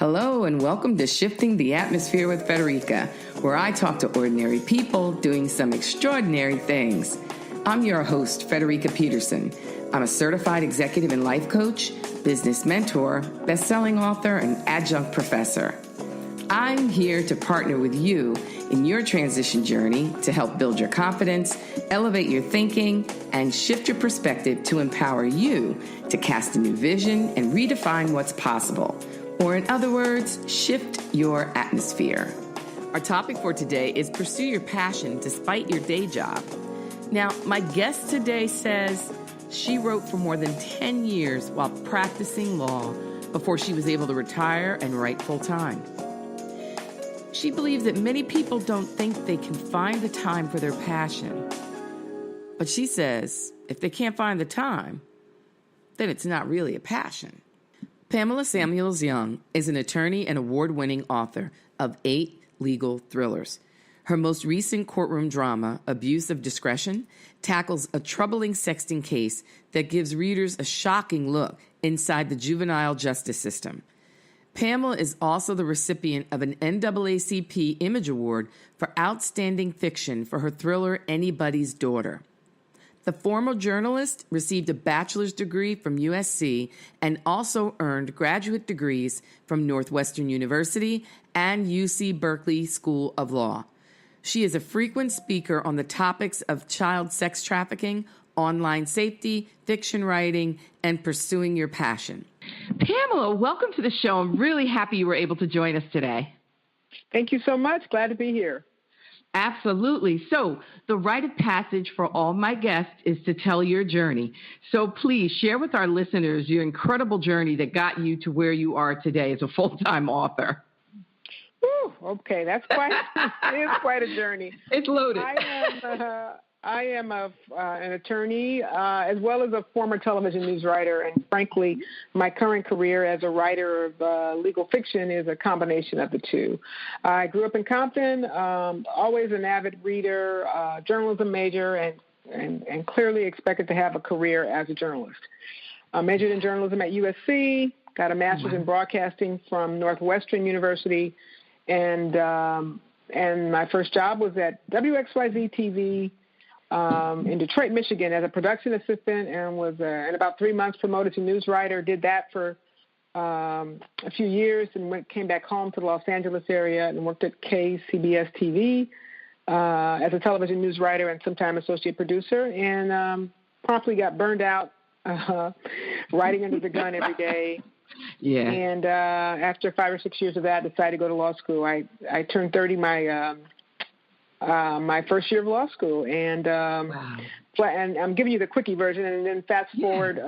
Hello and welcome to Shifting the Atmosphere with Federica, where I talk to ordinary people doing some extraordinary things. I'm your host, Federica Peterson. I'm a certified executive and life coach, business mentor, best-selling author, and adjunct professor. I'm here to partner with you in your transition journey to help build your confidence, elevate your thinking, and shift your perspective to empower you to cast a new vision and redefine what's possible. Or in other words, shift your atmosphere. Our topic for today is pursue your passion despite your day job. Now, my guest today says she wrote for more than 10 years while practicing law before she was able to retire and write full-time. She believes that many people don't think they can find the time for their passion. But she says if they can't find the time, then it's not really a passion. Pamela Samuels-Young is an attorney and award-winning author of 8 legal thrillers. Her most recent courtroom drama, Abuse of Discretion, tackles a troubling sexting case that gives readers a shocking look inside the juvenile justice system. Pamela is also the recipient of an NAACP Image Award for Outstanding Fiction for her thriller Anybody's Daughter. The former journalist received a bachelor's degree from USC and also earned graduate degrees from Northwestern University and UC Berkeley School of Law. She is a frequent speaker on the topics of child sex trafficking, online safety, fiction writing, and pursuing your passion. Pamela, welcome to the show. I'm really happy you were able to join us today. Thank you so much. Glad to be here. Absolutely. So the rite of passage for all my guests is to tell your journey. So please share with our listeners your incredible journey that got you to where you are today as a full-time author. Whew, okay, that's it is quite a journey. It's loaded. I am an attorney as well as a former television news writer, and frankly, my current career as a writer of legal fiction is a combination of the two. I grew up in Compton, always an avid reader, journalism major, and clearly expected to have a career as a journalist. I majored in journalism at USC, got a master's in broadcasting from Northwestern University, and my first job was at WXYZ TV. In Detroit, Michigan, as a production assistant, and was in about 3 months promoted to news writer. Did that for a few years, and came back home to the Los Angeles area and worked at KCBS TV as a television news writer and sometime associate producer, and promptly got burned out writing under the gun every day. Yeah. And after 5 or 6 years of that, decided to go to law school. I turned 30 my first year of law school, and and I'm giving you the quickie version, and then fast forward.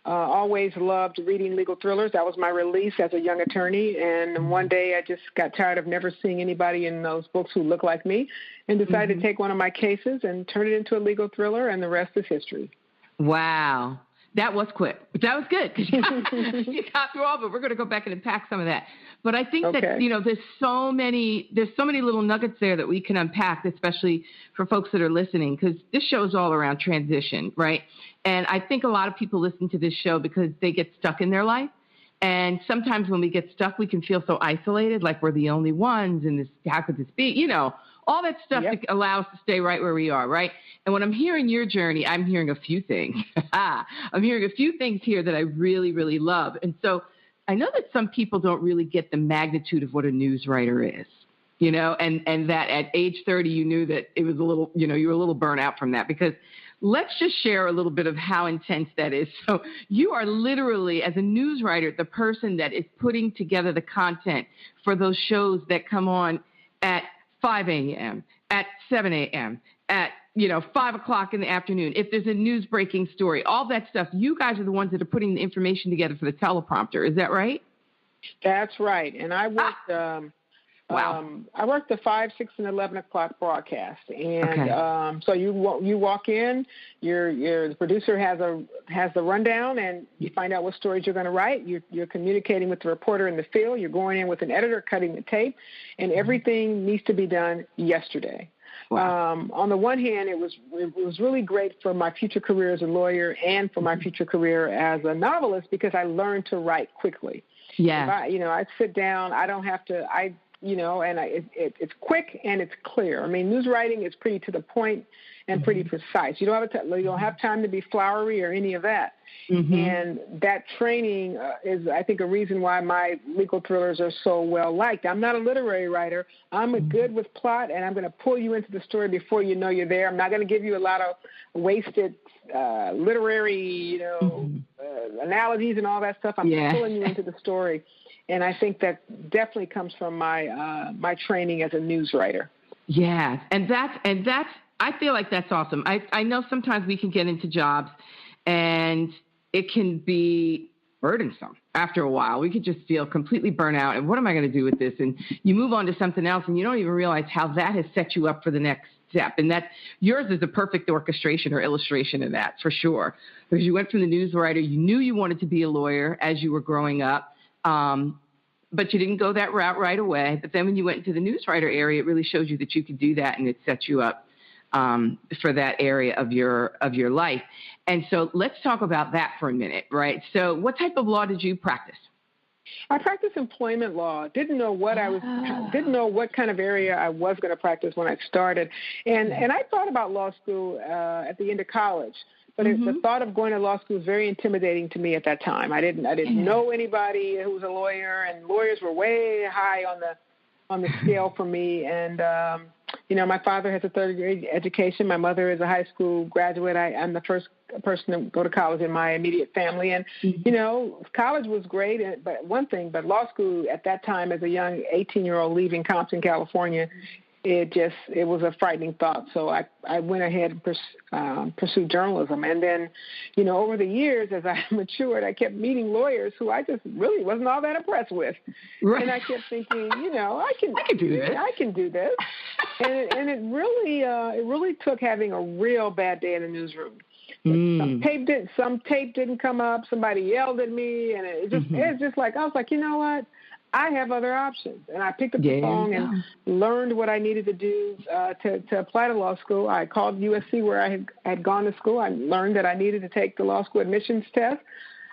Always loved reading legal thrillers. That was my release as a young attorney, and one day I just got tired of never seeing anybody in those books who looked like me, and decided to take one of my cases and turn it into a legal thriller, and the rest is history. Wow. That was quick, but that was good because you got through all of it. We're going to go back and unpack some of that. But I think that, there's so many little nuggets there that we can unpack, especially for folks that are listening, because this show is all around transition, right? And I think a lot of people listen to this show because they get stuck in their life. And sometimes when we get stuck, we can feel so isolated, like we're the only ones, and this, how could this be? All that stuff to allow us to stay right where we are, right? And when I'm hearing your journey, I'm hearing a few things. I'm hearing a few things here that I really, really love. And so I know that some people don't really get the magnitude of what a news writer is, and that at age 30, you knew that it was a little, you were a little burnt out from that, because let's just share a little bit of how intense that is. So you are literally, as a news writer, the person that is putting together the content for those shows that come on at 5 a.m., at 7 a.m., at 5 o'clock in the afternoon. If there's a news breaking story, all that stuff, you guys are the ones that are putting the information together for the teleprompter. Is that right? That's right. And I worked I worked the 5, 6, and 11 o'clock broadcast. And so you walk in, the producer has the rundown, and you find out what stories you're going to write. You're communicating with the reporter in the field. You're going in with an editor, cutting the tape, and everything needs to be done yesterday. Wow. On the one hand, it was really great for my future career as a lawyer and for my future career as a novelist, because I learned to write quickly. Yeah. I sit down. I don't have to. It's quick and it's clear. I mean, news writing is pretty to the point and pretty precise. You don't have time to be flowery or any of that. And that training is, I think, a reason why my legal thrillers are so well liked. I'm not a literary writer. I'm good with plot, and I'm going to pull you into the story before you know you're there. I'm not going to give you a lot of wasted literary, analogies and all that stuff. I'm pulling you into the story. And I think that definitely comes from my training as a news writer. Yeah, and that's I feel like that's awesome. I know sometimes we can get into jobs and it can be burdensome after a while. We could just feel completely burnt out. And what am I going to do with this? And you move on to something else and you don't even realize how that has set you up for the next step. And that yours is a perfect orchestration or illustration of that, for sure. Because you went from the news writer, you knew you wanted to be a lawyer as you were growing up. But you didn't go that route right away. But then when you went into the news writer area, it really shows you that you could do that, and it sets you up for that area of your life. And so let's talk about that for a minute, right? So what type of law did you practice? I practiced employment law. Didn't know what kind of area I was going to practice when I started. And I thought about law school at the end of college. But the thought of going to law school was very intimidating to me at that time. I didn't know anybody who was a lawyer, and lawyers were way high on the scale for me. And my father has a third-grade education. My mother is a high school graduate. I'm the first person to go to college in my immediate family. And college was great, but law school at that time, as a young 18-year-old leaving Compton, California, it was a frightening thought. So I went ahead and pursued journalism. And then, over the years, as I matured, I kept meeting lawyers who I just really wasn't all that impressed with. Right. And I kept thinking, I can do this. I can do this. And it really took having a real bad day in the newsroom. Some tape didn't come up. Somebody yelled at me, and it's just like I was like, you know what? I have other options. And I picked up the phone and learned what I needed to do to apply to law school. I called USC where I had gone to school. I learned that I needed to take the law school admissions test.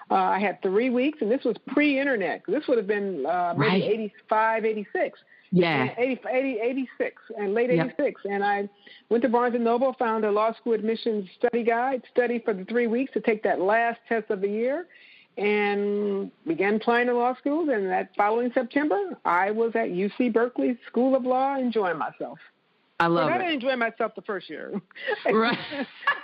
I had 3 weeks, and this was pre-internet. This would have been maybe 85, 86. Yeah. 86 and late 86. And I went to Barnes & Noble, found a law school admissions study guide, studied for the 3 weeks to take that last test of the year, and began applying to law schools. And that following September, I was at UC Berkeley School of Law enjoying myself. I love it. I didn't enjoy myself the first year. Right.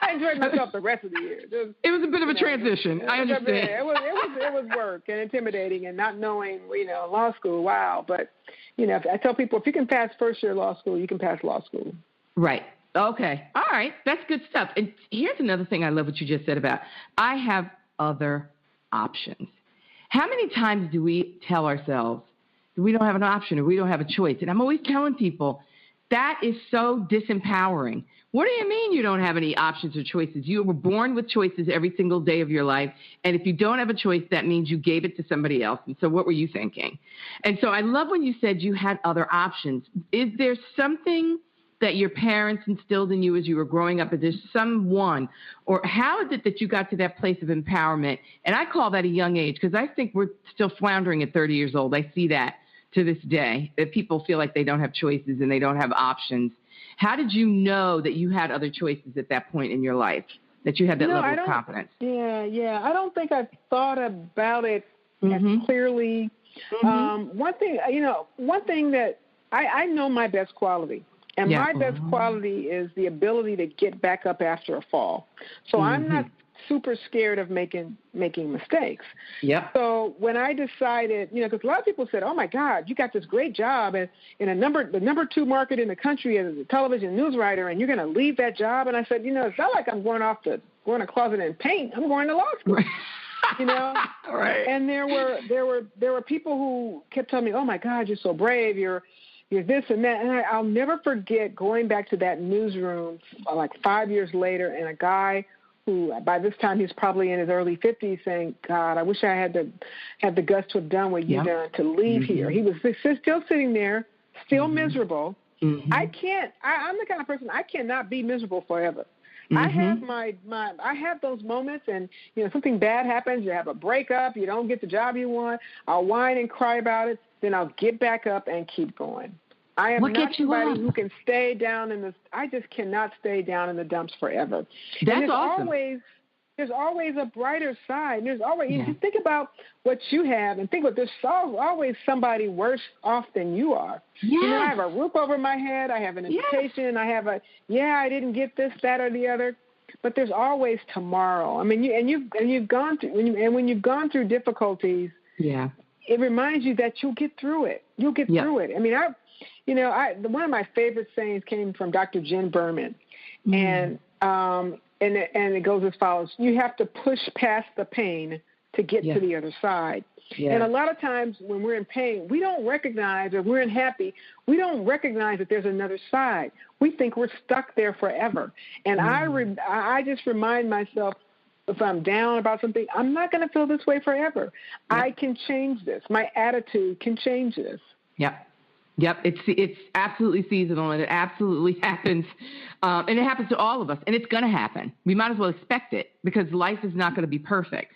I enjoyed myself the rest of the year. It was a bit of a transition. I understand. It was work and intimidating and not knowing, law school, wow. But, I tell people, if you can pass first year law school, you can pass law school. Right. Okay. All right. That's good stuff. And here's another thing I love what you just said about, I have other options. How many times do we tell ourselves that we don't have an option or we don't have a choice? And I'm always telling people that is so disempowering. What do you mean you don't have any options or choices? You were born with choices every single day of your life. And if you don't have a choice, that means you gave it to somebody else. And so what were you thinking? And so I love when you said you had other options. Is there something that your parents instilled in you as you were growing up? Is there someone, or how is it that you got to that place of empowerment? And I call that a young age, because I think we're still floundering at 30 years old. I see that to this day, that people feel like they don't have choices and they don't have options. How did you know that you had other choices at that point in your life, that you had that level of confidence? Yeah. I don't think I thought about it as clearly. One thing that I know my best quality. And my best quality is the ability to get back up after a fall. So I'm not super scared of making mistakes. Yep. So when I decided, because a lot of people said, "Oh my God, you got this great job in the number 2 market in the country as a television news writer, and you're going to leave that job." And I said, it's not like I'm going to closet and paint. I'm going to law school. Right. And there were people who kept telling me, "Oh my God, you're so brave. You're this and that." And I'll never forget going back to that newsroom like 5 years later, and a guy who by this time he's probably in his early 50s saying, "God, I wish I had the guts to have done what you've done, to leave here." He was still sitting there, still miserable. I'm the kind of person, I cannot be miserable forever. I have I have those moments, and something bad happens. You have a breakup. You don't get the job you want. I'll whine and cry about it. Then I'll get back up and keep going. I am not somebody who can stay down in the. I just cannot stay down in the dumps forever. That's awesome. There's always a brighter side. There's always you think about what you have and think about there's always somebody worse off than you are. Yes. I have a roof over my head. I have an education. I have I didn't get this, that, or the other. But there's always tomorrow. I mean, you've gone through when you've gone through difficulties. Yeah. It reminds you that you'll get through it. You'll get through it. I mean, one of my favorite sayings came from Dr. Jen Berman, and it goes as follows: you have to push past the pain to get to the other side. Yeah. And a lot of times when we're in pain, we don't recognize, or we're unhappy, we don't recognize that there's another side. We think we're stuck there forever. And I just remind myself, if I'm down about something, I'm not going to feel this way forever. I can change this. My attitude can change this. Yep, it's absolutely seasonal, and it absolutely happens, and it happens to all of us, and it's going to happen. We might as well expect it, because life is not going to be perfect.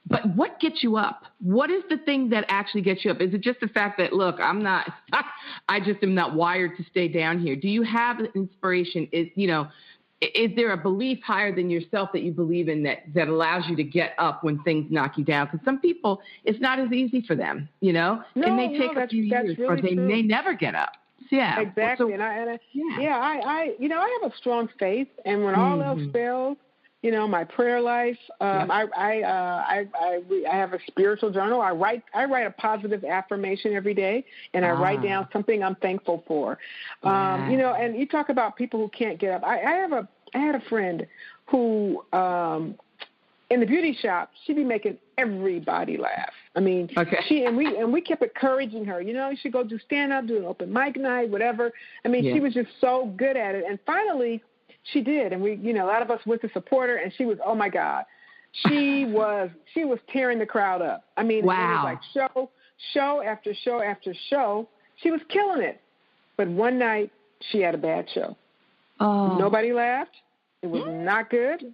But what gets you up? What is the thing that actually gets you up? Is it just the fact that, look, I just am not wired to stay down here? Do you have an inspiration? Is there a belief higher than yourself that you believe in that allows you to get up when things knock you down? Because some people, it's not as easy for them, No, it may take a few years, really or they may never get up. Yeah, exactly. So, I have a strong faith, and when all else fails, my prayer life. I have a spiritual journal. I write a positive affirmation every day, and I write down something I'm thankful for. And you talk about people who can't get up. I had a friend who, in the beauty shop, she'd be making everybody laugh. I mean, we kept encouraging her. You should go do stand up, do an open mic night, whatever. I mean, she was just so good at it, and finally. She did, and we, a lot of us went to support her, and she was, oh my God, she was tearing the crowd up. I mean, It was like show after show after show. She was killing it, but one night she had a bad show. Nobody laughed. It was not good.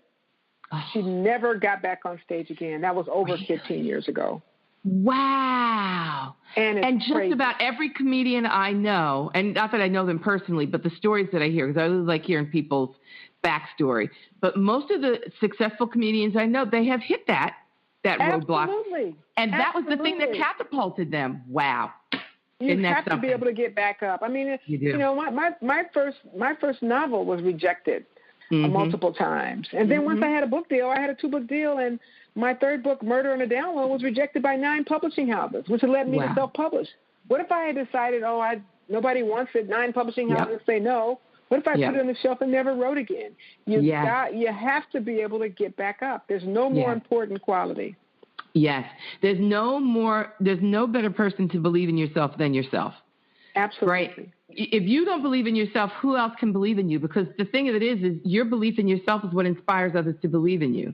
She never got back on stage again. That was over 15 years ago. Wow. And just crazy. About every comedian I know, and not that I know them personally, but the stories that I hear, because I really like hearing people's backstory. But most of the successful comedians I know, they have hit that roadblock. Absolutely. And that was the thing that catapulted them. Wow. You have to be able to get back up. I mean, my first novel was rejected multiple times. And then once I had a book deal, I had a 2-book deal, and my third book, Murder on a Download, was rejected by 9 publishing houses, which led me to self-publish. What if I had decided, nobody wants it, 9 publishing houses say no? What if I put it on the shelf and never wrote again? You have to be able to get back up. There's no more important quality. Yes. There's no better person to believe in yourself than yourself. Absolutely. Right? If you don't believe in yourself, who else can believe in you? Because the thing of it is your belief in yourself is what inspires others to believe in you.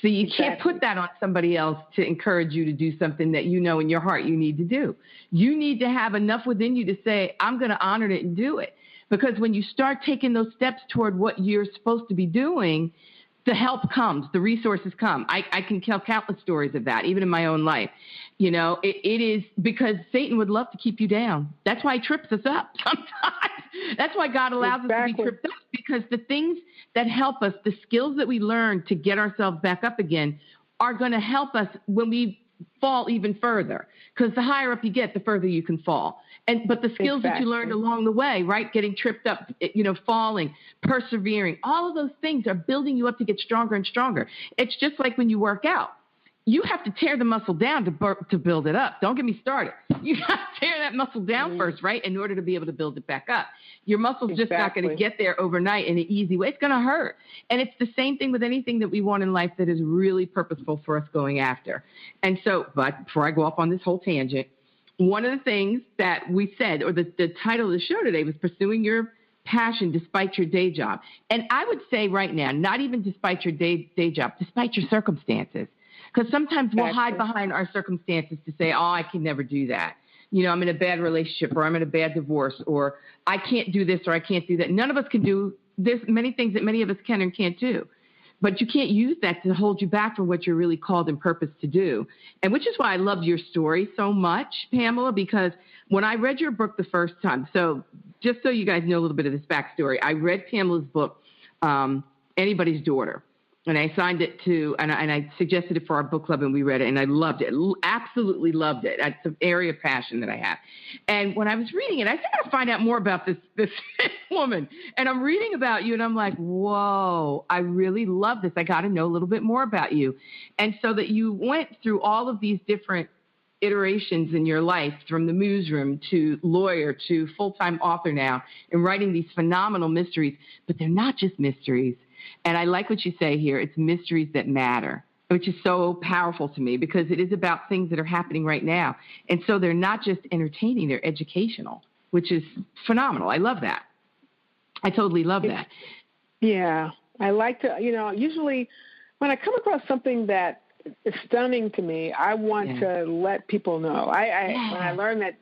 So you can't put that on somebody else to encourage you to do something that you know in your heart you need to do. You need to have enough within you to say, I'm going to honor it and do it. Because when you start taking those steps toward what you're supposed to be doing, the help comes, the resources come. I can tell countless stories of that, even in my own life. It is because Satan would love to keep you down. That's why he trips us up sometimes. That's why God allows us to be tripped up, because the things that help us, the skills that we learn to get ourselves back up again, are going to help us when we fall even further. Because the higher up you get, the further you can fall. But the skills that you learned along the way, right? Getting tripped up, falling, persevering, all of those things are building you up to get stronger and stronger. It's just like when you work out. You have to tear the muscle down to build it up. Don't get me started. You got to tear that muscle down first, right, in order to be able to build it back up. Your muscle's just not going to get there overnight in an easy way. It's going to hurt. And it's the same thing with anything that we want in life that is really purposeful for us going after. And so, but before I go off on this whole tangent, one of the things that we said, or the title of the show today, was Pursuing Your Passion Despite Your Day Job. And I would say right now, not even despite your day job, despite your circumstances. Because sometimes we'll hide behind our circumstances to say, I can never do that. I'm in a bad relationship, or I'm in a bad divorce, or I can't do this, or I can't do that. None of us can do there's many things that many of us can and can't do. But you can't use that to hold you back from what you're really called and purposed to do. And which is why I love your story so much, Pamela, because when I read your book the first time, so just so you guys know a little bit of this backstory, I read Pamela's book, Anybody's Daughter. And I signed it to, and I suggested it for our book club, and we read it, and I loved it. Absolutely loved it. It's an area of passion that I have. And when I was reading it, I said, I got to find out more about this woman. And I'm reading about you, and I'm like, whoa, I really love this. I got to know a little bit more about you. And so that you went through all of these different iterations in your life, from the newsroom to lawyer to full-time author now, and writing these phenomenal mysteries. But they're not just mysteries. And I like what you say here. It's mysteries that matter, which is so powerful to me because it is about things that are happening right now. And so they're not just entertaining, they're educational, which is phenomenal. I love that. I totally love that. Yeah. I like to, usually when I come across something that is stunning to me, I want to let people know. When I learned that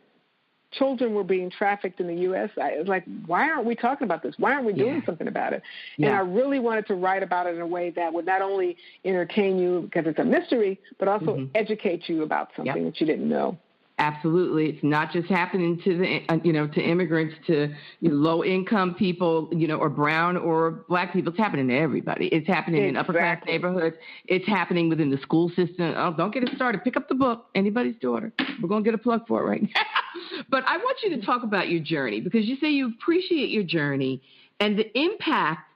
children were being trafficked in the U.S., I was like, why aren't we talking about this? Why aren't we doing something about it? And I really wanted to write about it in a way that would not only entertain you because it's a mystery, but also educate you about something that you didn't know. Absolutely. It's not just happening to to immigrants, to low-income people, or brown or black people. It's happening to everybody. It's happening in upper-class neighborhoods. It's happening within the school system. Oh, don't get it started. Pick up the book, Anybody's Daughter. We're going to get a plug for it right now. But I want you to talk about your journey because you say you appreciate your journey and the impact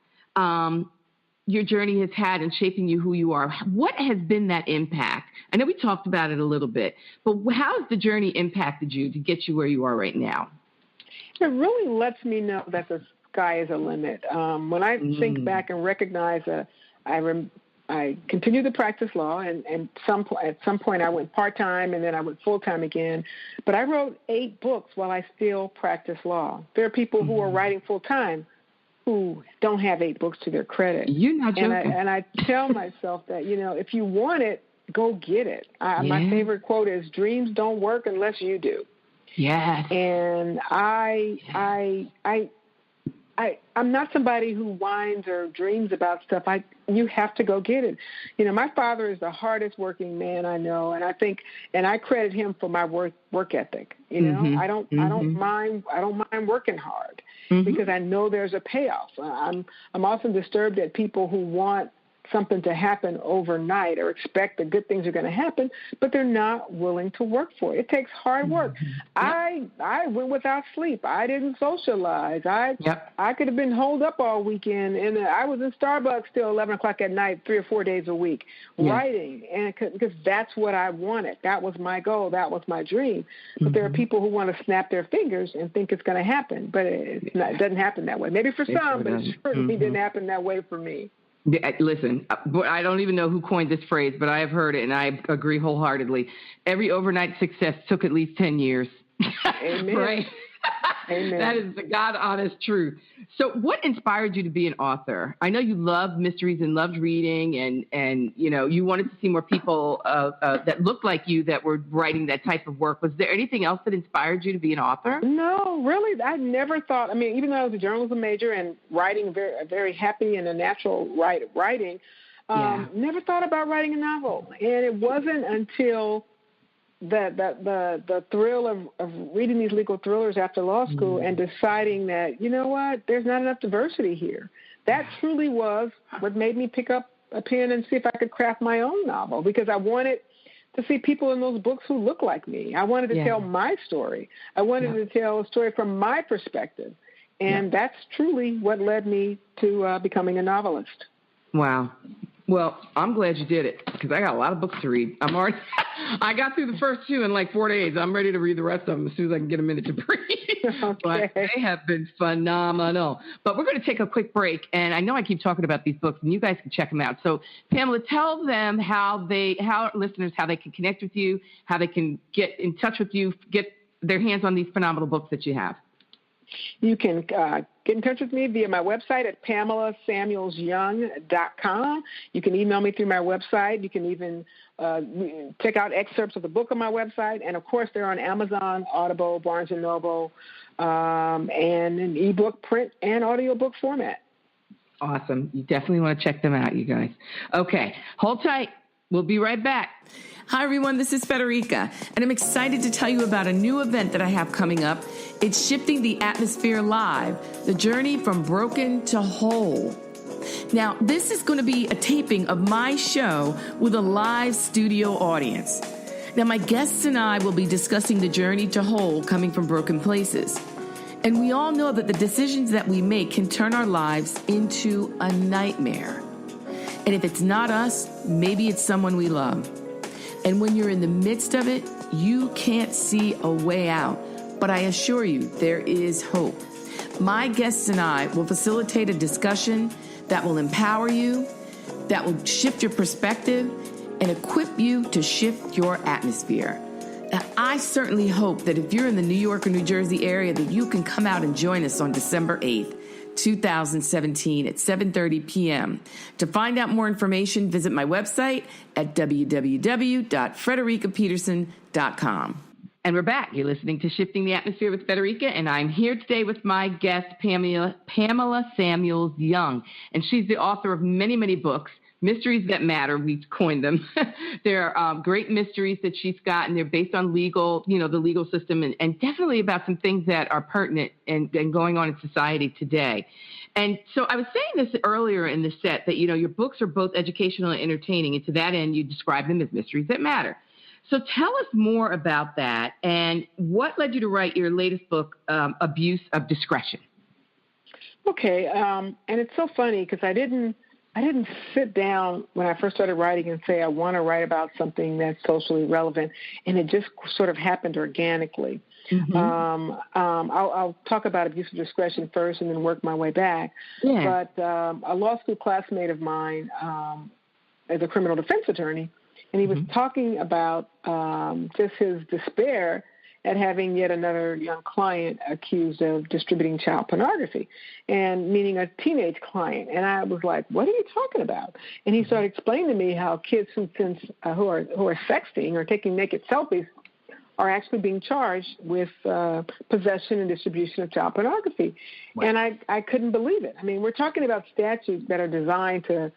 your journey has had in shaping you who you are. What has been that impact? I know we talked about it a little bit, but how has the journey impacted you to get you where you are right now? It really lets me know that the sky is a limit. When I think back and recognize I continued to practice law, and at some point I went part-time, and then I went full-time again. But I wrote 8 books while I still practice law. There are people who are writing full-time who don't have 8 books to their credit. You're not joking. And I tell myself that, if you want it, go get it. My favorite quote is, dreams don't work unless you do. Yes. And I'm not somebody who whines or dreams about stuff. You have to go get it. My father is the hardest working man I know, and I credit him for my work ethic. I don't mind working hard because I know there's a payoff. I'm often disturbed at people who want something to happen overnight or expect that good things are going to happen, but they're not willing to work for it. It takes hard work. I went without sleep. I didn't socialize. I could have been holed up all weekend, and I was in Starbucks till 11 o'clock at night, 3 or 4 days a week, writing, and because that's what I wanted. That was my goal. That was my dream. But there are people who want to snap their fingers and think it's going to happen, but it doesn't happen that way. Maybe for some, but it certainly didn't happen that way for me. Listen, I don't even know who coined this phrase, but I have heard it, and I agree wholeheartedly. Every overnight success took at least 10 years. Amen. Right? Amen. That is the God-honest truth. So what inspired you to be an author? I know you loved mysteries and loved reading, and you wanted to see more people that looked like you that were writing that type of work. Was there anything else that inspired you to be an author? No, really. I never thought. Even though I was a journalism major and writing very happy and a natural writing, never thought about writing a novel. And it wasn't until the thrill of reading these legal thrillers after law school and deciding that, there's not enough diversity here. That truly was what made me pick up a pen and see if I could craft my own novel, because I wanted to see people in those books who look like me. I wanted to tell my story. I wanted to tell a story from my perspective. And that's truly what led me to becoming a novelist. Wow. Well, I'm glad you did it because I got a lot of books to read. I got through the first 2 in like 4 days. I'm ready to read the rest of them as soon as I can get a minute to breathe. Okay. But they have been phenomenal. But we're going to take a quick break, and I know I keep talking about these books, and you guys can check them out. So, Pamela, tell them how listeners can connect with you, how they can get in touch with you, get their hands on these phenomenal books that you have. You can get in touch with me via my website at PamelaSamuels-Young.com. You can email me through my website. You can even check out excerpts of the book on my website. And, of course, they're on Amazon, Audible, Barnes & Noble, and in ebook, print, and audiobook format. Awesome. You definitely want to check them out, you guys. Okay, hold tight. We'll be right back. Hi, everyone. This is Federica, and I'm excited to tell you about a new event that I have coming up. It's Shifting the Atmosphere Live, the journey from broken to whole. Now, this is going to be a taping of my show with a live studio audience. Now, my guests and I will be discussing the journey to whole coming from broken places. And we all know that the decisions that we make can turn our lives into a nightmare. And if it's not us, maybe it's someone we love. And when you're in the midst of it, you can't see a way out. But I assure you, there is hope. My guests and I will facilitate a discussion that will empower you, that will shift your perspective, and equip you to shift your atmosphere. Now, I certainly hope that if you're in the New York or New Jersey area, that you can come out and join us on December 8th, 2017 at 7:30 p.m. To find out more information, visit my website at www.fredericapeterson.com. And we're back. You're listening to Shifting the Atmosphere with Federica, and I'm here today with my guest, Pamela Samuels-Young. And she's the author of many, many books, Mysteries That Matter, we coined them. They're great mysteries that she's got, and they're based on legal, the legal system, and definitely about some things that are pertinent and going on in society today. And so I was saying this earlier in the set that, your books are both educational and entertaining, and to that end, you describe them as mysteries that matter. So tell us more about that, and what led you to write your latest book, Abuse of Discretion? Okay, and it's so funny because I didn't sit down when I first started writing and say I want to write about something that's socially relevant, and it just sort of happened organically. Mm-hmm. I'll talk about abuse of discretion first and then work my way back. Yeah. But a law school classmate of mine is a criminal defense attorney, and he was talking about just his despair at having yet another young client accused of distributing child pornography, and meaning a teenage client. And I was like, what are you talking about? And he started explaining to me how kids who are sexting or taking naked selfies are actually being charged with possession and distribution of child pornography. Wow. And I couldn't believe it. I mean, we're talking about statutes that are designed to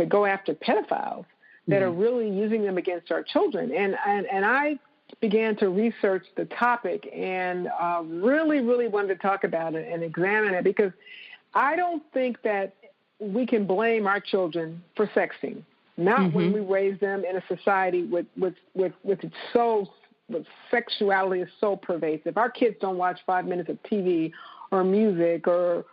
go after pedophiles that are really using them against our children. And I began to research the topic and really, really wanted to talk about it and examine it, because I don't think that we can blame our children for sexting. Not when we raise them in a society with sexuality is so pervasive. Our kids don't watch 5 minutes of TV or music or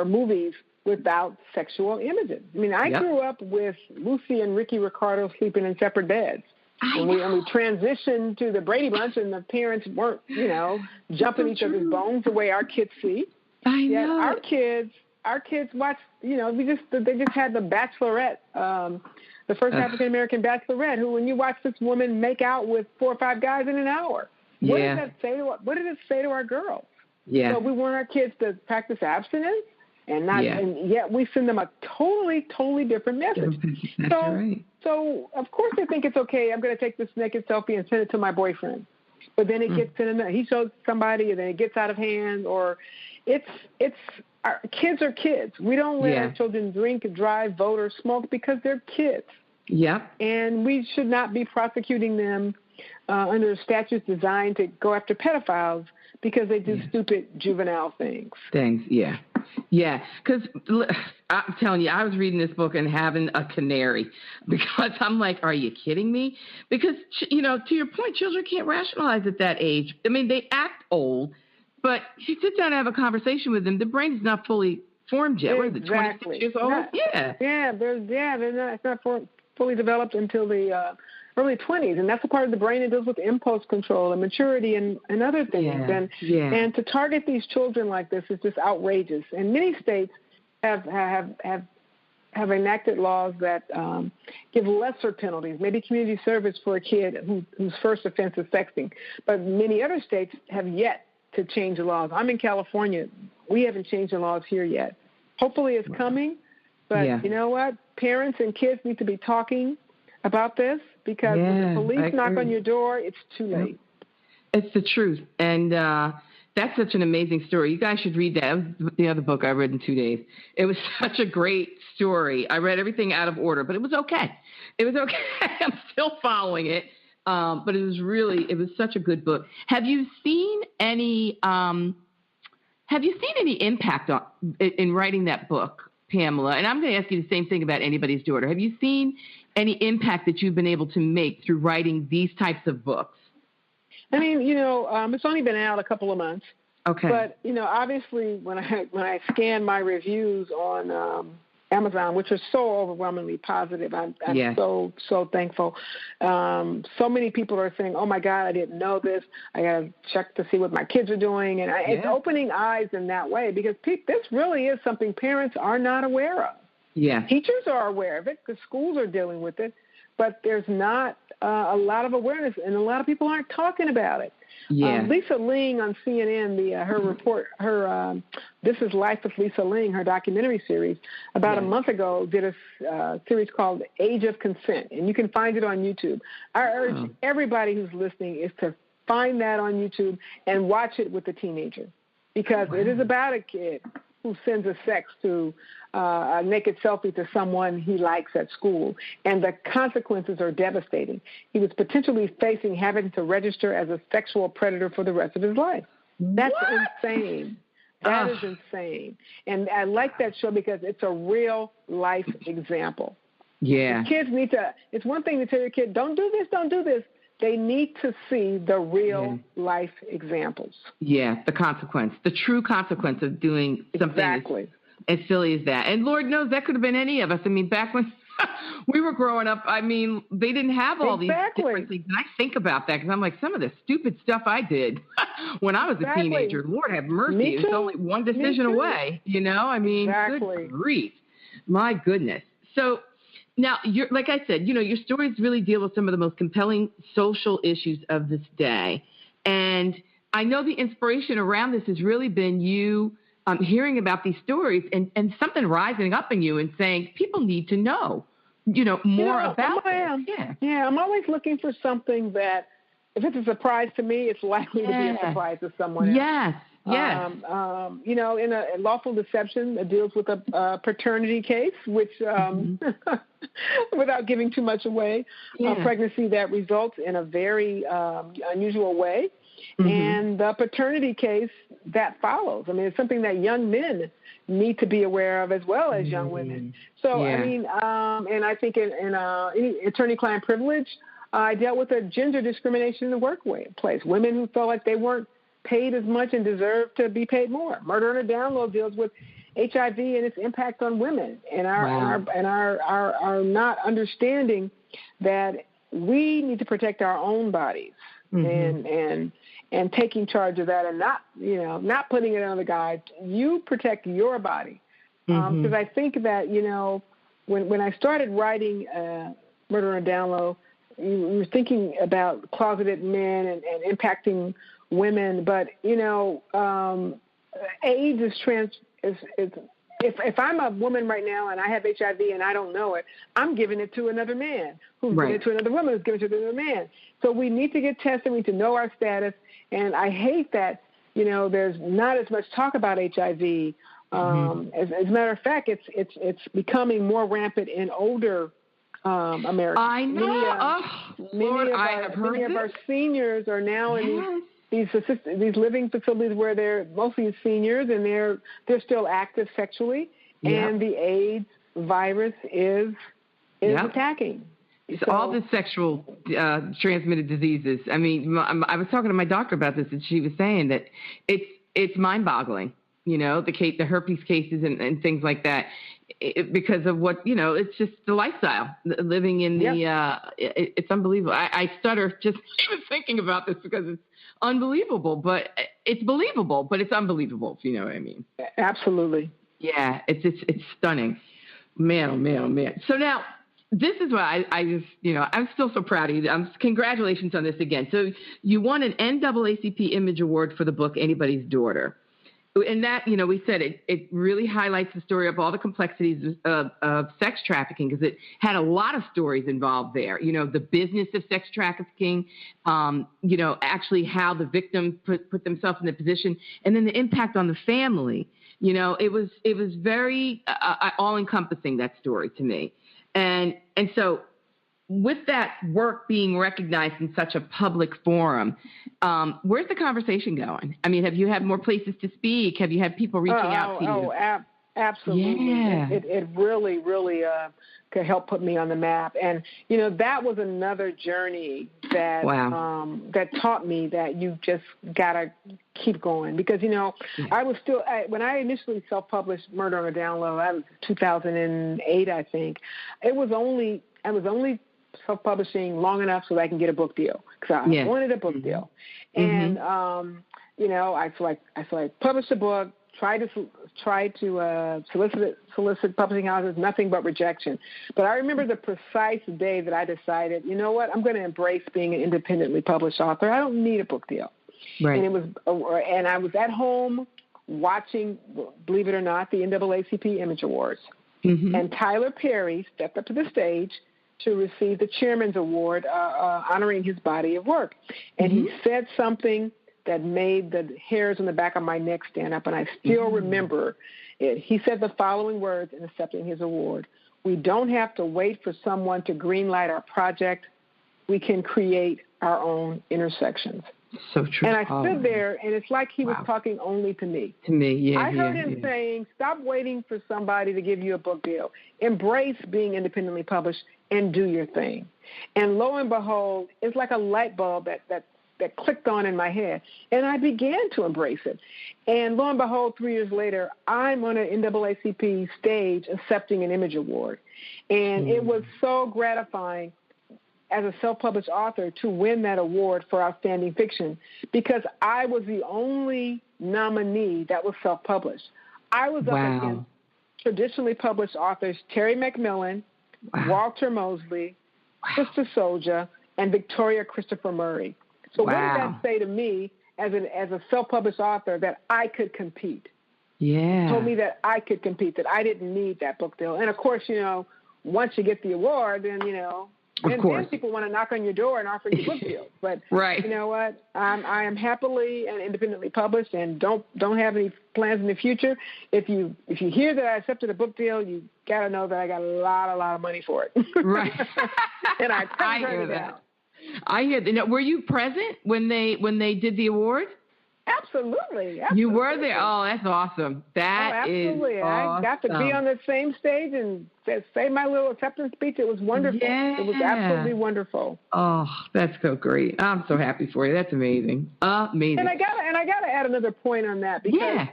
movies without sexual images. I mean, I grew up with Lucy and Ricky Ricardo sleeping in separate beds. And we transitioned to the Brady Bunch, and the parents weren't, jumping each other's bones the way our kids see. I know. Yet our kids watch, they just had the Bachelorette, the first African-American Bachelorette, who, when you watch this woman make out with 4 or 5 guys in an hour, what did it say to our girls? Yeah. So we want our kids to practice abstinence. And yet we send them a totally, totally different message. That's right. So, of course, they think it's okay. I'm going to take this naked selfie and send it to my boyfriend. But then it gets he shows somebody, and then it gets out of hand. Or our kids are kids. We don't let our children drink, drive, vote, or smoke because they're kids. Yep. And we should not be prosecuting them under statutes designed to go after pedophiles because they do stupid juvenile things. Yeah, because I'm telling you, I was reading this book and having a canary, because I'm like, are you kidding me? Because, to your point, children can't rationalize at that age. I mean, they act old, but if you sit down and have a conversation with them, the brain is not fully formed yet. Exactly. What is it, 26 years old? It's not fully developed until the early 20s, and that's a part of the brain that deals with impulse control and maturity and other things. And to target these children like this is just outrageous. And many states have enacted laws that give lesser penalties, maybe community service for a kid whose first offense is sexting. But many other states have yet to change the laws. I'm in California. We haven't changed the laws here yet. Hopefully it's coming. But you know what? Parents and kids need to be talking about this, because when the police knock on your door, it's too late. It's the truth. And That's such an amazing story. You guys should read that. That was the other book I read in 2 days. It was such a great story. I read everything out of order, but it was okay. It was okay. I'm still following it. But it was such a good book. Have you seen any impact in writing that book, Pamela? And I'm going to ask you the same thing about Anybody's Daughter. Have you seen any impact that you've been able to make through writing these types of books? I mean, it's only been out a couple of months. Okay. But, obviously when I scan my reviews on Amazon, which are so overwhelmingly positive, I'm yes. so thankful. So many people are saying, oh, my God, I didn't know this. I got to check to see what my kids are doing. And it's opening eyes in that way because this really is something parents are not aware of. Yeah. Teachers are aware of it because schools are dealing with it, but there's not a lot of awareness, and a lot of people aren't talking about it. Yeah. Lisa Ling on CNN, her report, This Is Life with Lisa Ling, her documentary series, about a month ago did a series called Age of Consent, and you can find it on YouTube. I urge everybody who's listening is to find that on YouTube and watch it with a teenager, because it is about a kid who sends a naked selfie to someone he likes at school, and the consequences are devastating. He was potentially facing having to register as a sexual predator for the rest of his life. That's insane. That is insane. And I like that show because it's a real life example. Yeah. The kids it's one thing to tell your kid, don't do this, don't do this. They need to see the real life examples. Yeah, the consequence, the true consequence of doing something as silly as that. And Lord knows that could have been any of us. I mean, back when we were growing up, I mean, they didn't have all these different things. And I think about that because I'm like, some of the stupid stuff I did when I was a teenager, Lord have mercy. It was only one decision away, I mean, good grief. My goodness. So now, like I said, your stories really deal with some of the most compelling social issues of this day. And I know the inspiration around this has really been you hearing about these stories and something rising up in you and saying, people need to know, more about this. Yeah, I'm always looking for something that, if it's a surprise to me, it's likely to be a surprise to someone else. Yes. Yes. In a lawful deception that deals with a paternity case, which, without giving too much away, a pregnancy that results in a very unusual way, and the paternity case that follows. I mean, it's something that young men need to be aware of as well as young women. So, I mean, and I think in attorney-client privilege, I dealt with a gender discrimination in the workplace. Women who felt like they weren't paid as much and deserve to be paid more. Murder Under Download deals with HIV and its impact on women and our not understanding that we need to protect our own bodies and taking charge of that and not putting it on the guy. You protect your body. Because I think that, when I started writing Murder Under Download, you were thinking about closeted men and impacting women, but AIDS is if I'm a woman right now and I have HIV and I don't know it, I'm giving it to another man who's giving it to another woman who's giving it to another man. So we need to get tested. We need to know our status. And I hate that there's not as much talk about HIV. As a matter of fact, it's becoming more rampant in older Americans. I know. Many of our seniors are now in these living facilities where they're mostly seniors and they're still active sexually, and the AIDS virus is attacking. So all the sexual transmitted diseases. I mean, I was talking to my doctor about this, and she was saying that it's mind-boggling. The herpes cases and things like that, because of what it's just the lifestyle living in the. It's unbelievable. I stutter just even thinking about this because it's unbelievable, but it's believable, but it's unbelievable, if you know what I mean. Absolutely. Yeah, it's stunning. Man, oh man, oh man. So now, this is why I just, I'm still so proud of you. Congratulations on this again. So you won an NAACP Image Award for the book Anybody's Daughter. And that, we said it really highlights the story of all the complexities of sex trafficking, because it had a lot of stories involved there. The business of sex trafficking, actually how the victim put themselves in the position, and then the impact on the family. It was very all encompassing, that story to me. And so, with that work being recognized in such a public forum, where's the conversation going? I mean, have you had more places to speak? Have you had people reaching out to you? Absolutely. Yeah. It really, really could help put me on the map. And, that was another journey that that taught me that you just got to keep going. Because, I was still, when I initially self-published Murder on a Down Low, that was 2008, I think. I was only self-publishing long enough so that I can get a book deal, because I wanted a book deal. And, I published a book, tried to solicit publishing houses, nothing but rejection. But I remember the precise day that I decided, you know what, I'm going to embrace being an independently published author. I don't need a book deal. Right. And I was at home watching, believe it or not, the NAACP Image Awards. And Tyler Perry stepped up to the stage to receive the Chairman's Award, honoring his body of work. And he said something that made the hairs on the back of my neck stand up, and I still remember it. He said the following words in accepting his award: "We don't have to wait for someone to greenlight our project. We can create our own intersections." So true. And I stood there, and it's like he was talking only to me. To me, yeah. I heard him saying, stop waiting for somebody to give you a book deal. Embrace being independently published and do your thing. And lo and behold, it's like a light bulb that clicked on in my head. And I began to embrace it. And lo and behold, 3 years later, I'm on an NAACP stage accepting an Image Award. And it was so gratifying as a self-published author to win that award for outstanding fiction, because I was the only nominee that was self-published. I was up against traditionally published authors Terry McMillan, Walter Mosley, Sister Souljah, and Victoria Christopher Murray. So what did that say to me as a self-published author, that I could compete? Yeah. It told me that I could compete, that I didn't need that book deal. And of course, once you get the award, then, then people want to knock on your door and offer you book deals. But you know what? I am happily and independently published, and don't have any plans in the future. If you hear that I accepted a book deal, you got to know that I got a lot of money for it. Right. And I hear that. I hear that. Were you present when they did the award? Absolutely. You were there. Oh, that's awesome. Absolutely. Is awesome. I got to be on the same stage and say my little acceptance speech. It was wonderful. Yeah. It was absolutely wonderful. Oh, that's so great. I'm so happy for you. That's amazing. Amazing. And I gotta add another point on that, because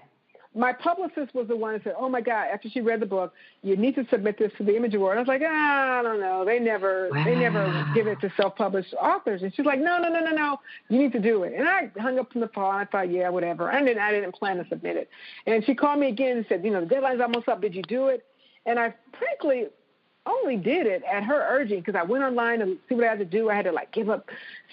my publicist was the one who said, "Oh my God!" After she read the book, you need to submit this to the Image Award. And I was like, I don't know. They never give it to self-published authors. And she's like, no, you need to do it. And I hung up from the phone. I thought, yeah, whatever. And then I didn't plan to submit it. And she called me again and said, the deadline's almost up. Did you do it? And I frankly only did it at her urging, because I went online to see what I had to do. I had to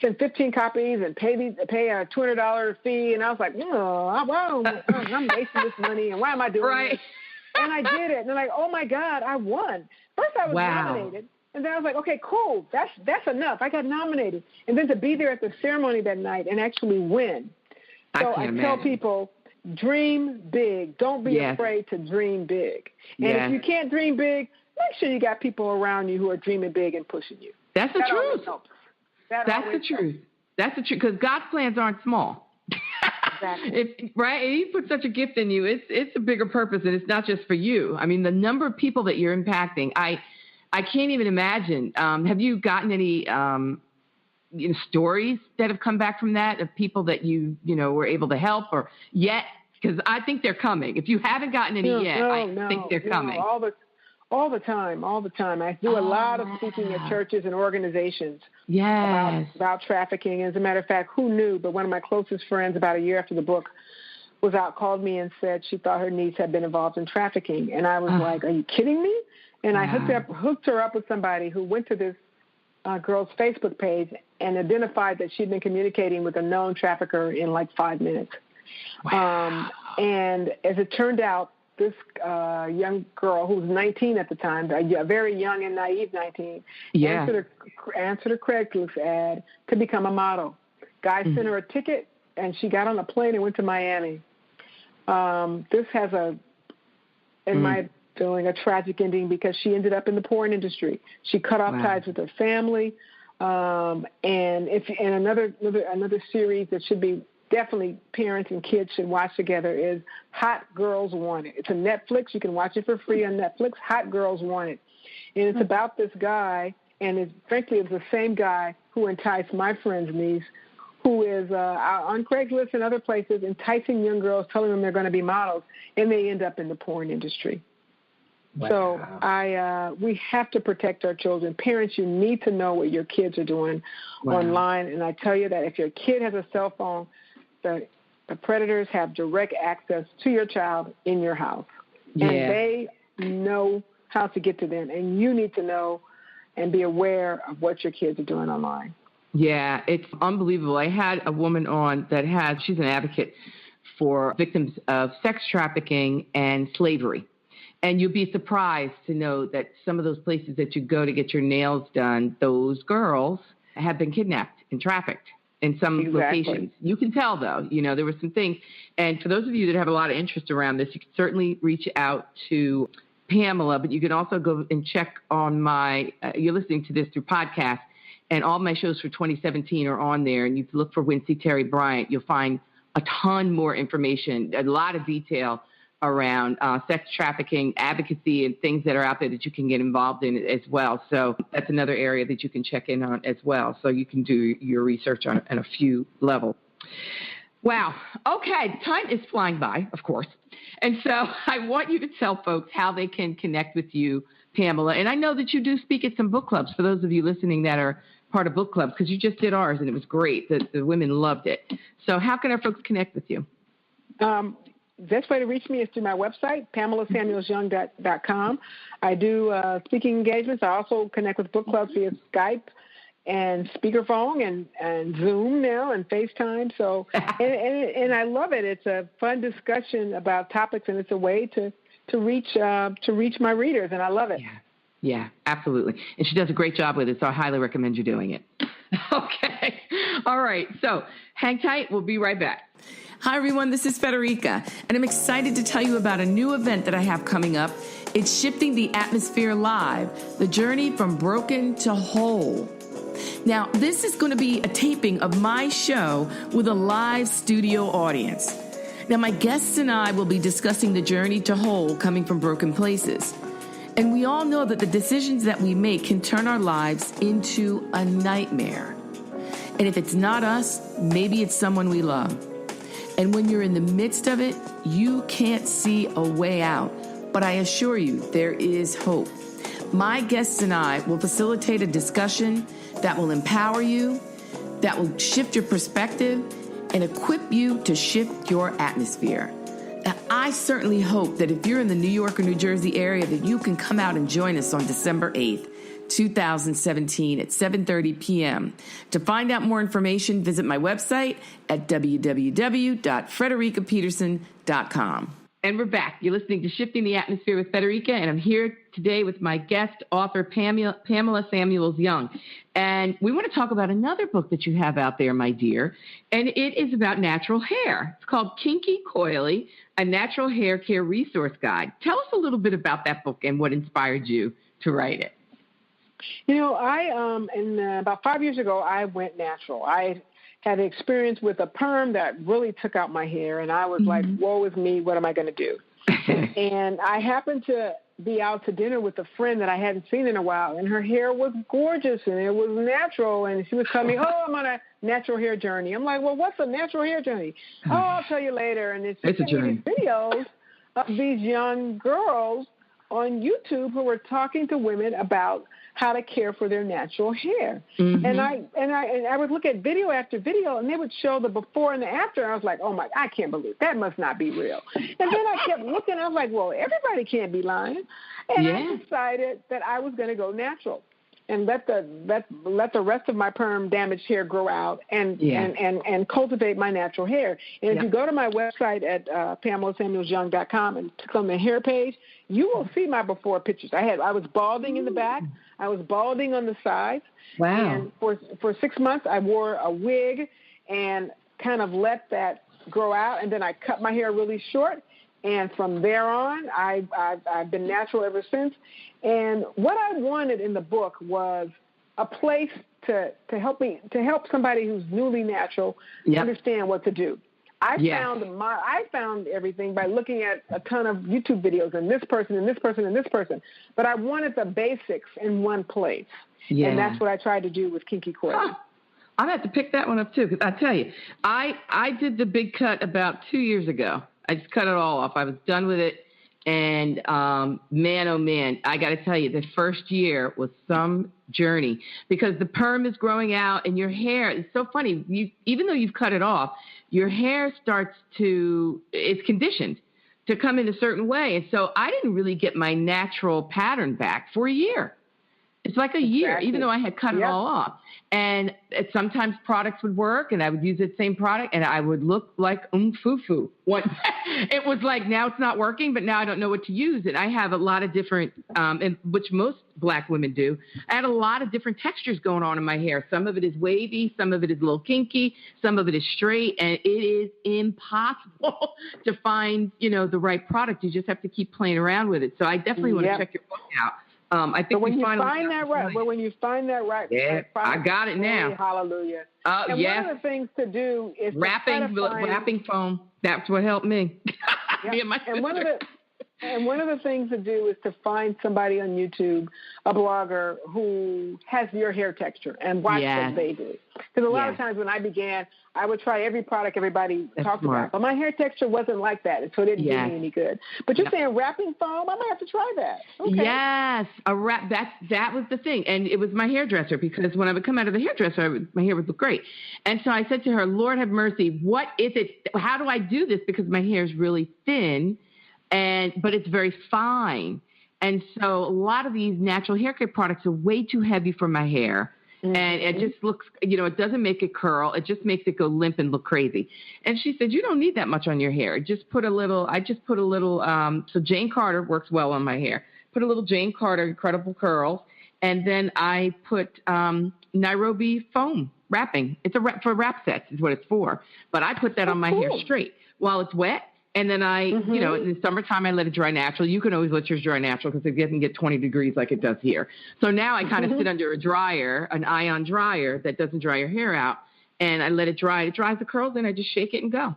send 15 copies and pay a $200 fee. And I was like, I'm wasting this money, and why am I doing this? And I did it. And they're like, oh my God, I won. First I was nominated. And then I was like, okay, cool. That's enough. I got nominated. And then to be there at the ceremony that night and actually win. So I tell people, dream big. Don't be afraid to dream big. And if you can't dream big, make sure you got people around you who are dreaming big and pushing you. That's the truth. That's the truth. That's the truth, because God's plans aren't small. Exactly. And He put such a gift in you. It's a bigger purpose, and it's not just for you. I mean, the number of people that you're impacting, I can't even imagine. Have you gotten any stories that have come back from that, of people that you were able to help, or yet? Because I think they're coming. If you haven't gotten any I think they're coming. All the time. I do a lot of speaking at churches and organizations about trafficking. As a matter of fact, who knew? But one of my closest friends, about a year after the book was out, called me and said she thought her niece had been involved in trafficking. And I was like, are you kidding me? And I hooked her up with somebody who went to this girl's Facebook page and identified that she'd been communicating with a known trafficker in like 5 minutes. Wow. And as it turned out, this young girl who was 19 at the time, a very young and naive 19, answered a Craigslist ad to become a model. Guy sent her a ticket, and she got on a plane and went to Miami. This has in my feeling, a tragic ending because she ended up in the porn industry. She cut off ties with her family. And another series that should be definitely parents and kids should watch together is Hot Girls Wanted. It's on Netflix. You can watch it for free on Netflix. Hot Girls Wanted. And it's about this guy, and frankly, it's the same guy who enticed my friend's niece, who is on Craigslist and other places enticing young girls, telling them they're going to be models, and they end up in the porn industry. Wow. So we have to protect our children. Parents, you need to know what your kids are doing online. And I tell you that if your kid has a cell phone, the predators have direct access to your child in your house. Yeah. And they know how to get to them. And you need to know and be aware of what your kids are doing online. Yeah, it's unbelievable. I had a woman on she's an advocate for victims of sex trafficking and slavery. And you'd be surprised to know that some of those places that you go to get your nails done, those girls have been kidnapped and trafficked in some locations. You can tell, though, there were some things. And for those of you that have a lot of interest around this, you can certainly reach out to Pamela, but you can also go and check on you're listening to this through podcast, and all my shows for 2017 are on there. And you can look for Wincy Terry Bryant. You'll find a ton more information, a lot of detail around sex trafficking, advocacy, and things that are out there that you can get involved in as well. So that's another area that you can check in on as well. So you can do your research on a few levels. Wow. Okay. Time is flying by, of course. And so I want you to tell folks how they can connect with you, Pamela. And I know that you do speak at some book clubs for those of you listening that are part of book clubs, because you just did ours and it was great. The women loved it. So how can our folks connect with you? Best way to reach me is through my website, PamelaSamuels-Young.com. I do speaking engagements. I also connect with book clubs via Skype and speakerphone and Zoom now and FaceTime. So, and I love it. It's a fun discussion about topics, and it's a way to reach my readers, and I love it. Yeah, absolutely. And she does a great job with it, so I highly recommend you doing it. Okay. All right. So hang tight. We'll be right back. Hi, everyone. This is Federica, and I'm excited to tell you about a new event that I have coming up. It's Shifting the Atmosphere Live, the journey from broken to whole. Now, this is going to be a taping of my show with a live studio audience. Now, my guests and I will be discussing the journey to whole coming from broken places. And we all know that the decisions that we make can turn our lives into a nightmare. And if it's not us, maybe it's someone we love. And when you're in the midst of it, you can't see a way out. But I assure you, there is hope. My guests and I will facilitate a discussion that will empower you, that will shift your perspective, and equip you to shift your atmosphere. Now, I certainly hope that if you're in the New York or New Jersey area, that you can come out and join us on December 8th. 2017 at 7:30 p.m. To find out more information, visit my website at www.fredericapeterson.com. And we're back. You're listening to Shifting the Atmosphere with Federica, and I'm here today with my guest author, Pamela Samuels-Young. And we want to talk about another book that you have out there, my dear, and it is about natural hair. It's called Kinky Coily, a natural hair care resource guide. Tell us a little bit about that book and what inspired you to write it. About 5 years ago, I went natural. I had an experience with a perm that really took out my hair, and I was like, woe is me, what am I going to do? And I happened to be out to dinner with a friend that I hadn't seen in a while, and her hair was gorgeous, and it was natural, and she was telling me, I'm on a natural hair journey. I'm like, well, what's a natural hair journey? I'll tell you later. And it's a journey. These videos of these young girls on YouTube who were talking to women about how to care for their natural hair. Mm-hmm. And I would look at video after video, and they would show the before and the after. And I was like, oh my, I can't believe that must not be real. And then I kept looking. I was like, well, everybody can't be lying. And I decided that I was going to go natural. and let the rest of my perm damaged hair grow out and cultivate my natural hair. And if you go to my website at PamelaSamuels-Young.com and click on the hair page, you will see my before pictures. I was balding in the back. I was balding on the sides. Wow. And for 6 months, I wore a wig and kind of let that grow out, and then I cut my hair really short. And from there on, I've been natural ever since. And what I wanted in the book was a place to help somebody who's newly natural understand what to do. I found everything by looking at a ton of YouTube videos and this person and this person and this person. But I wanted the basics in one place. Yeah. And that's what I tried to do with Kinky Coily. Huh. I'm going to have to pick that one up, too, because I tell you, I did the big cut about 2 years ago. I just cut it all off. I was done with it. And man, oh, man, I got to tell you, the first year was some journey because the perm is growing out and your hair, it's so funny. Even though you've cut it off, your hair it's conditioned to come in a certain way. And so I didn't really get my natural pattern back for a year. It's like a year, even though I had cut it all off. And sometimes products would work, and I would use the same product, and I would look like foo-foo. It was like, now it's not working, but now I don't know what to use. And I have a lot of different, which most Black women do. I had a lot of different textures going on in my hair. Some of it is wavy, some of it is a little kinky, some of it is straight, and it is impossible to find, the right product. You just have to keep playing around with it. So I definitely want to check your book out. I think when you find that right, product, I got it now. Hallelujah. And one of the things to do is wrapping foam. That's what helped me. Me and my sister. And one of the things to do is to find somebody on YouTube, a blogger who has your hair texture, and watch what they do. Because a lot of times when I began, I would try every product everybody talked about, but my hair texture wasn't like that, and so it didn't do me any good. But you're saying wrapping foam? I might have to try that. Okay. Yes, that was the thing, and it was my hairdresser, because when I would come out of the hairdresser, my hair would look great. And so I said to her, Lord have mercy, what is it? How do I do this? Because my hair is really thin. But it's very fine. And so a lot of these natural hair care products are way too heavy for my hair. Mm-hmm. And it just looks, it doesn't make it curl. It just makes it go limp and look crazy. And she said, you don't need that much on your hair. I just put a little, so Jane Carter works well on my hair. Put a little Jane Carter Incredible Curls. And then I put Nairobi foam wrapping. It's for wrap sets is what it's for. But I put that on my hair straight while it's wet. And then in the summertime, I let it dry natural. You can always let yours dry natural because it doesn't get 20 degrees like it does here. So now I kind of sit under a dryer, an ion dryer that doesn't dry your hair out, and I let it dry. It dries the curls, and I just shake it and go.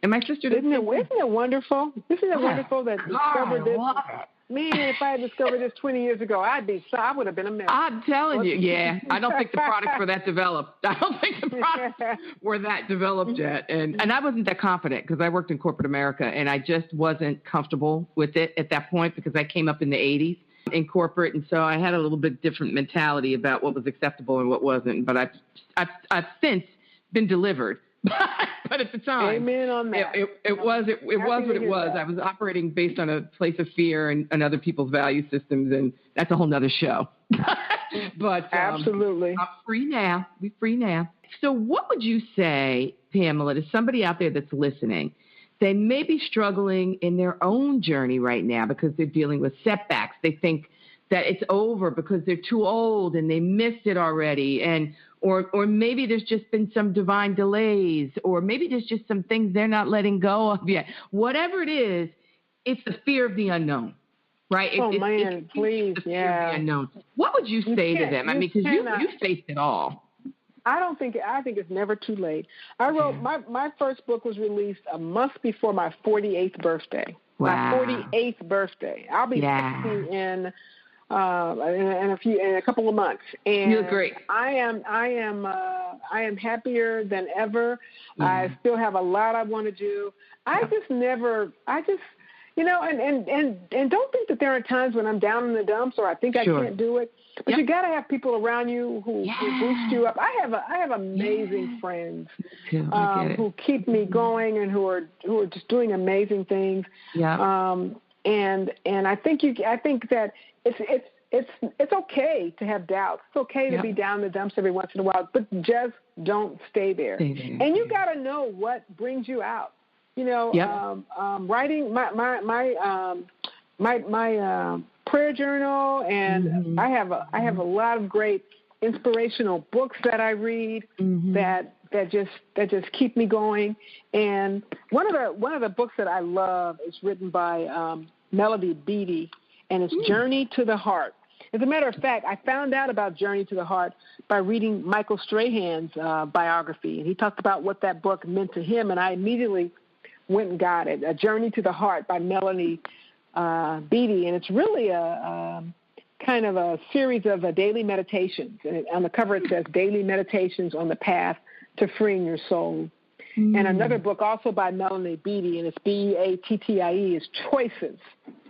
And my sister isn't it wonderful? Isn't it wonderful that discovered this? Man, if I had discovered this 20 years ago, I would have been a mess. I'm telling you, I don't think the products were that developed. I don't think the products were that developed yet. And I wasn't that confident because I worked in corporate America, and I just wasn't comfortable with it at that point because I came up in the 80s in corporate, and so I had a little bit different mentality about what was acceptable and what wasn't. But I've since been delivered. But at the time, amen on that. It was what it was. I was operating based on a place of fear and other people's value systems, and that's a whole nother show. But absolutely, I'm free now. We're free now. So, what would you say, Pamela, to somebody out there that's listening? They may be struggling in their own journey right now because they're dealing with setbacks. They think that it's over because they're too old and they missed it already, or maybe there's just been some divine delays, or maybe there's just some things they're not letting go of yet. Whatever it is, it's the fear of the unknown, right? Please, the fear of the unknown. What would you say to them? I mean, because you faced it all. I think it's never too late. I wrote my first book was released a month before my 48th birthday. Wow. My 48th birthday. I'll be 60 in a couple of months, and you look great. I am happier than ever. I still have a lot I want to do. And don't think that there are times when I'm down in the dumps or I think I can't do it. But you got to have people around you who boost you up. I have amazing friends who keep me going and who are just doing amazing things. Yeah. And I think that it's okay to have doubts. It's okay to be down in the dumps every once in a while, but just don't stay there. And you got to know what brings you out. You know, writing my prayer journal, and I have a lot of great inspirational books that I read that just keep me going. And one of the books that I love is written by Melody Beattie, and it's Journey to the Heart. As a matter of fact, I found out about Journey to the Heart by reading Michael Strahan's biography, and he talked about what that book meant to him, and I immediately went and got it, A Journey to the Heart by Melody Beattie, and it's really a kind of a series of daily meditations. And on the cover it says, Daily Meditations on the Path to Freeing Your Soul. And another book also by Melody Beattie, and it's Beattie, is Choices.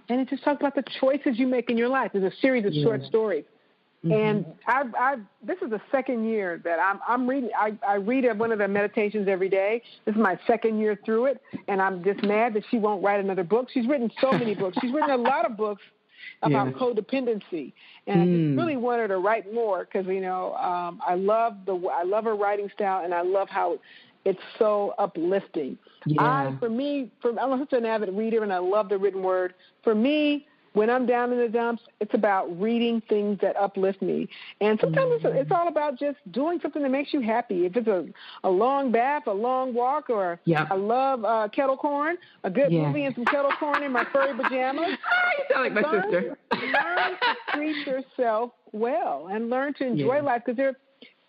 And it just talks about the choices you make in your life. There's a series of short stories. And this is the second year that I'm reading. I read one of the meditations every day. This is my second year through it, and I'm just mad that she won't write another book. She's written so many books. She's written a lot of books about codependency, and I just really want her to write more because I love her writing style, and I love how it's so uplifting. I'm such an avid reader, and I love the written word. For me, when I'm down in the dumps, it's about reading things that uplift me. And sometimes it's all about just doing something that makes you happy. If it's a long bath, a long walk, or I love kettle corn, a good movie and some kettle corn in my furry pajamas. You sound like my sister. Learn to treat yourself well and learn to enjoy life, because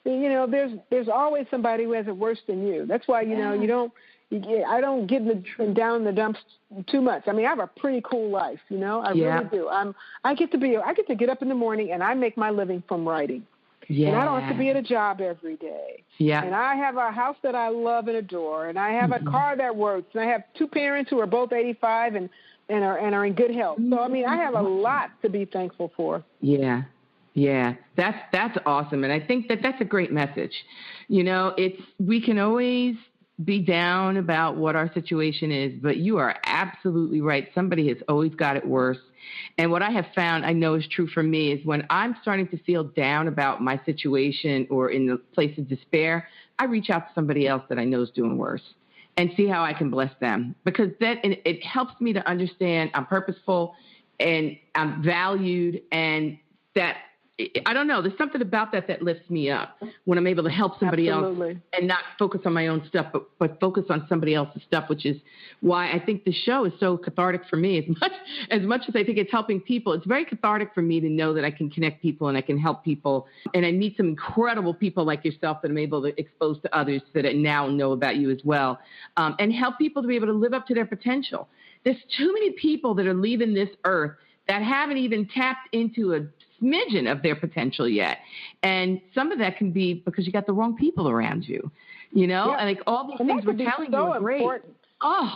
there's always somebody who has it worse than you. That's why, I don't get down in the dumps too much. I mean, I have a pretty cool life, I really do. I get to get up in the morning and I make my living from writing. And I don't have to be at a job every day. And I have a house that I love and adore, and I have a car that works, and I have two parents who are both 85 and are in good health. So I mean, I have a lot to be thankful for. Yeah, that's awesome. And I think that's a great message. We can always be down about what our situation is, but you are absolutely right. Somebody has always got it worse. And what I have found, I know is true for me, is when I'm starting to feel down about my situation or in the place of despair, I reach out to somebody else that I know is doing worse and see how I can bless them, because it helps me to understand I'm purposeful and I'm valued, and that I don't know. There's something about that lifts me up when I'm able to help somebody else and not focus on my own stuff, but focus on somebody else's stuff, which is why I think the show is so cathartic for me. As much as I think it's helping people, it's very cathartic for me to know that I can connect people and I can help people. And I meet some incredible people like yourself that I'm able to expose to others that I now know about you as well, and help people to be able to live up to their potential. There's too many people that are leaving this earth that haven't even tapped into a smidgen of their potential yet. And some of that can be because you got the wrong people around you, and like all these things we're telling you are great. Important.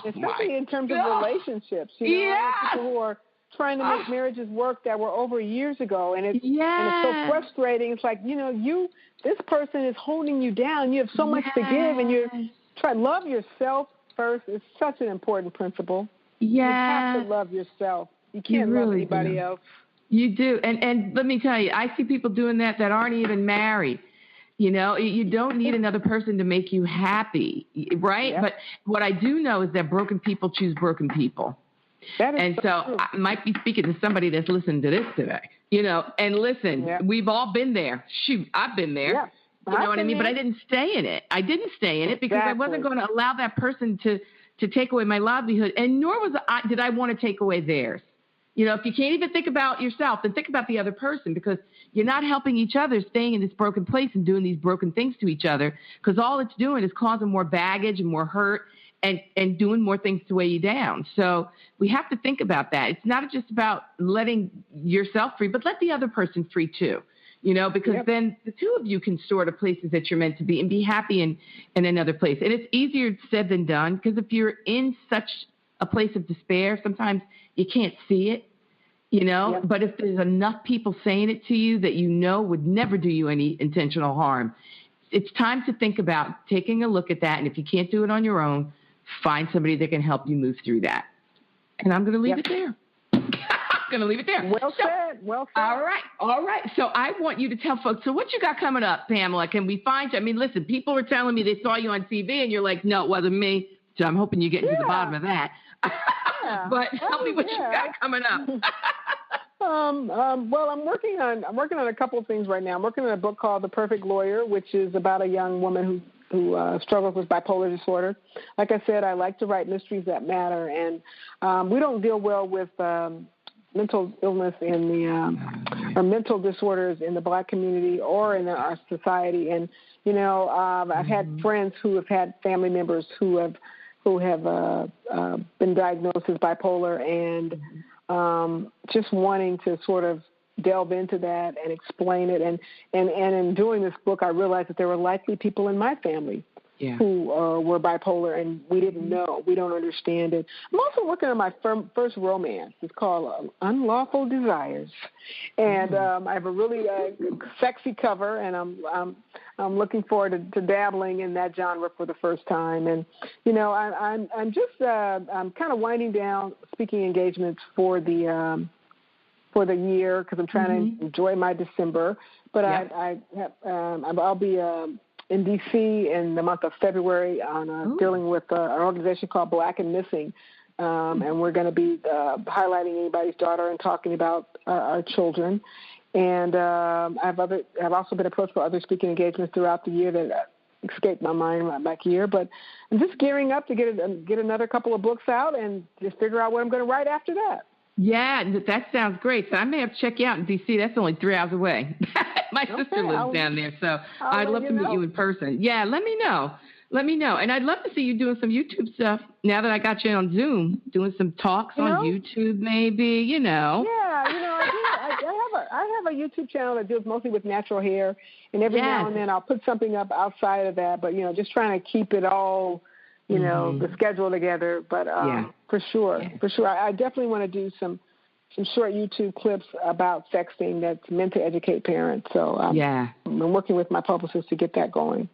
Especially in terms of relationships, people who are trying to make marriages work that were over years ago, and it's so frustrating. It's like, this person is holding you down. You have so much to give, and you're trying to love yourself first. It's such an important principle. You have to love yourself. You can't love anybody else. You do. And let me tell you, I see people doing that aren't even married. You don't need another person to make you happy, right? Yep. But what I do know is that broken people choose broken people. And so I might be speaking to somebody that's listening to this today, and listen, we've all been there. Shoot, I've been there. Yeah. You know what I mean? But I didn't stay in it. I didn't stay in it because I wasn't going to allow that person to take away my livelihood, and nor did I want to take away theirs. If you can't even think about yourself, then think about the other person, because you're not helping each other staying in this broken place and doing these broken things to each other, because all it's doing is causing more baggage and more hurt and doing more things to weigh you down. So we have to think about that. It's not just about letting yourself free, but let the other person free too, because then the two of you can soar to places that you're meant to be and be happy in another place. And it's easier said than done, because if you're in such a place of despair, sometimes you can't see it, but if there's enough people saying it to you that would never do you any intentional harm, it's time to think about taking a look at that. And if you can't do it on your own, find somebody that can help you move through that. And I'm going to leave it there. I'm going to leave it there. Well said. All right. So I want you to tell folks, so what you got coming up, Pamela? Can we find you? I mean, listen, people were telling me they saw you on TV and you're like, no, it wasn't me. So I'm hoping you get to the bottom of that. But tell me what you got coming up. Well, I'm working on a couple of things right now. I'm working on a book called The Perfect Lawyer, which is about a young woman who struggles with bipolar disorder. Like I said, I like to write mysteries that matter, and we don't deal well with mental illness or mental disorders in the Black community or in our society. And I've had friends who have had family members who have been diagnosed as bipolar, and just wanting to sort of delve into that and explain it. And in doing this book, I realized that there were likely people in my family who were bipolar, and we didn't know. We don't understand it. I'm also working on my first romance. It's called Unlawful Desires. And I have a really sexy cover, and I'm looking forward to dabbling in that genre for the first time. And, I'm kind of winding down speaking engagements for the year because I'm trying to enjoy my December. But I'll be in D.C. in the month of February on dealing with an organization called Black and Missing. And we're going to be highlighting anybody's daughter and talking about our children. And I've also been approached by other speaking engagements throughout the year that escaped my mind right back here. But I'm just gearing up to get another couple of books out and just figure out what I'm going to write after that. Yeah, that sounds great. So I may have to check you out in D.C. That's only 3 hours away. My sister lives down there, so I'd love to meet you in person. Yeah, let me know. And I'd love to see you doing some YouTube stuff now that I got you on Zoom, doing some talks on YouTube maybe, Yeah, I have a YouTube channel that deals mostly with natural hair, and every now and then I'll put something up outside of that, but, just trying to keep it all, the schedule together. But for sure, I definitely want to do some short YouTube clips about sexting that's meant to educate parents. So I'm working with my publicist to get that going.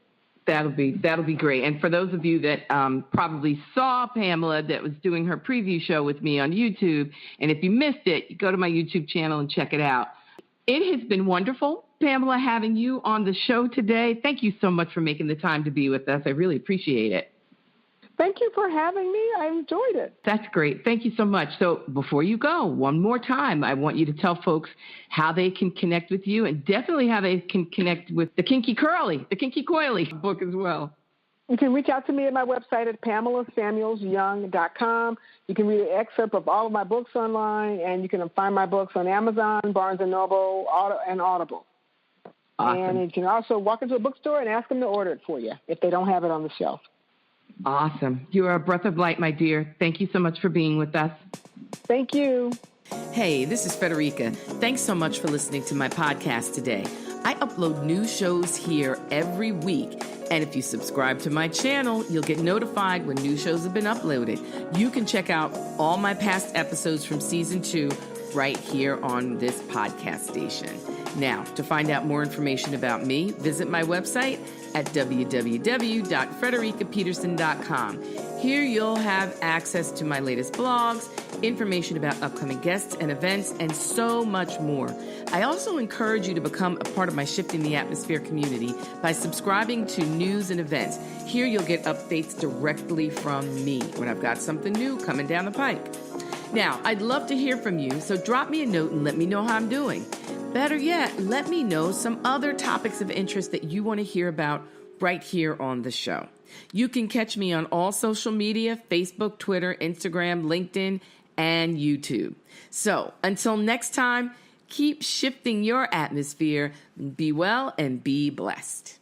That'll be great. And for those of you that probably saw Pamela that was doing her preview show with me on YouTube, and if you missed it, go to my YouTube channel and check it out. It has been wonderful, Pamela, having you on the show today. Thank you so much for making the time to be with us. I really appreciate it. Thank you for having me. I enjoyed it. That's great. Thank you so much. So before you go, one more time, I want you to tell folks how they can connect with you and definitely how they can connect with the Kinky Coily book as well. You can reach out to me at my website at PamelaSamuels-Young.com. You can read an excerpt of all of my books online, and you can find my books on Amazon, Barnes & Noble, and Audible. Awesome. And you can also walk into a bookstore and ask them to order it for you if they don't have it on the shelf. Awesome. You are a breath of light, my dear. Thank you so much for being with us. Thank you. Hey, this is Federica. Thanks so much for listening to my podcast today. I upload new shows here every week. And if you subscribe to my channel, you'll get notified when new shows have been uploaded. You can check out all my past episodes from season 2 right here on this podcast station. Now, to find out more information about me, visit my website at www.fredericapeterson.com. Here you'll have access to my latest blogs, information about upcoming guests and events, and so much more. I also encourage you to become a part of my Shifting the Atmosphere community by subscribing to news and events. Here you'll get updates directly from me when I've got something new coming down the pike. Now, I'd love to hear from you, so drop me a note and let me know how I'm doing. Better yet, let me know some other topics of interest that you want to hear about right here on the show. You can catch me on all social media, Facebook, Twitter, Instagram, LinkedIn, and YouTube. So until next time, keep shifting your atmosphere. Be well and be blessed.